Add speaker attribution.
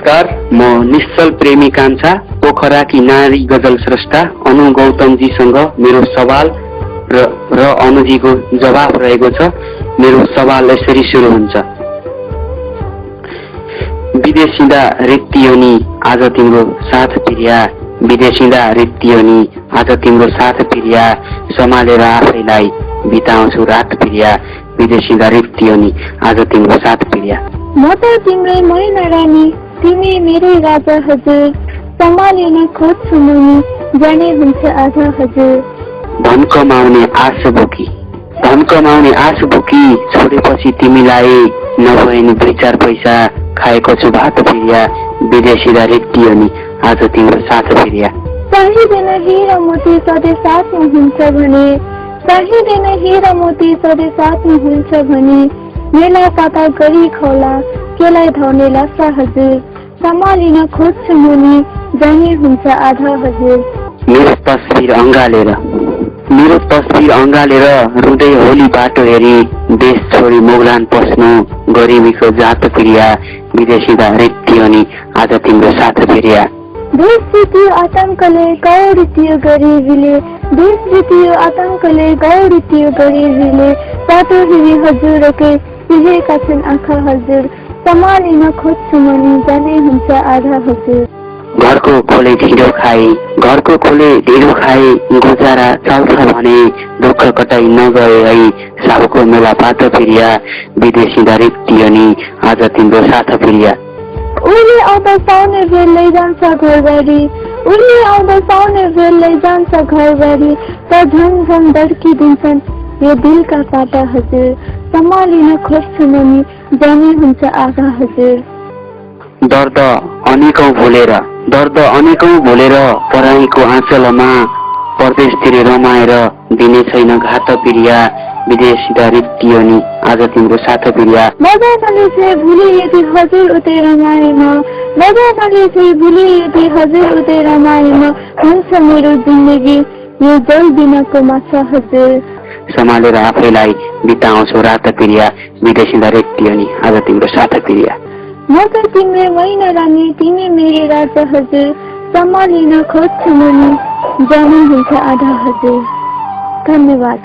Speaker 1: नमस्कार, म निश्चल प्रेमी कान्छा पोखराकी नारी गजल स्रष्टा अनु गौतमजीसँग मेरो सवाल र अनुजीको जवाफ रहेको छ। मेरो सवाल यसरी सुरु हुन्छ। विदेशिँदा रित्तियोनी आज तिम्रो साथ पिर्या, विदेशिँदा रित्तियोनी आज तिम्रो साथ पिर्या, सम्हालेर आफैलाई बिताउँछु रात पिर्या, विदेशिँदा रित्तियोनी आज तिम्रो साथ पिर्या।
Speaker 2: म त तिम्रै मैना रानी, तिमी मेरै राजा हजुर, सम्हालिन खोज्छु मुनि, जाने हुन्छ आधा हजुर।
Speaker 1: धन कमाउने आश बोकी छोडेपछि तिमीलाई नभए नि 2-4 पैसा खाएको छु भात फिर्या, विदेशीदा रित्तियोनी आज तिम्रो साथ फिर्या।
Speaker 2: चाहिँदैन हिरा मोती सधैँ साथमा हुन्छ भने, चाहिँदैन हिरा मोती सधैँ साथमा हुन्छ भने, मेला पाता गरी खौला केलाई धाउने लाग्छ हजुर, सम्हालिन खोज्छु मुनि, जाने हुन्छ आधा हजुर।
Speaker 1: मेरो तस्बिर अँगालेर रुँदै होली बाटो हेरी देश छोडी मोगलान पस्नु, गरिबीको जात फिर्या, विदेशीदा रित्तियोनी आज तिम्रो साथ फिर्या।
Speaker 2: देश जितियो आतंकले गौरितियो गरिबीले, देश जितियो आतंकले गौरितियो गरिबीले, बाटो हेरी हजुरकै सिजेका छन् आँखा हजुर, सम्हालिन खोज्छु मुनि, जाने हुन्छ आधा हजुर।
Speaker 1: घरको खोले ढिँडो खाए गुजारा चल्छ भने, दुःख कटाइ नगए है साहुको मेला पात फिर्या, विदेशीदा रित्तियोनी आज तिम्रो साथ फिर्या।
Speaker 2: उहिले आउँदा साउने बेलले जान्छ घरबारी, उहिले आउँदा साउने बेलले जान्छ घरबारी, त झन झन दर्किदिन्छन् यो दिलका पाटा हजुर, सम्हालिन खोज्छु मुनि, जाने हुन्छ आधा हजुर।
Speaker 1: दर्द अनेकौं भुलेर पराईको आँचलमा परदेशतिर रमाएर दिने छैन घात पिर्या, विदेशीदा रित्तियोनी आज तिम्रो साथ पिर्या।
Speaker 2: मजाले चाहिँ भुले यदि हजुर उतै रमाएमा, मजाले चाहिँ भुले यदि हजुर उतै रमाएमा, हुन्छ मेरो जिन्दगी यो जल बिनाको माछा हजुर,
Speaker 1: सम्हालेर आफैलाई बिताउँछु रात पिर्या, विदेशीदा रित्तियोनी आज तिम्रो साथ पिर्या।
Speaker 2: म त तिम्रै मैना रानी, तिमी मेरै राजा हजुर, सम्हालिन खोज्छु मुनि, जाने हुन्छ आधा हजुर। धन्यवाद।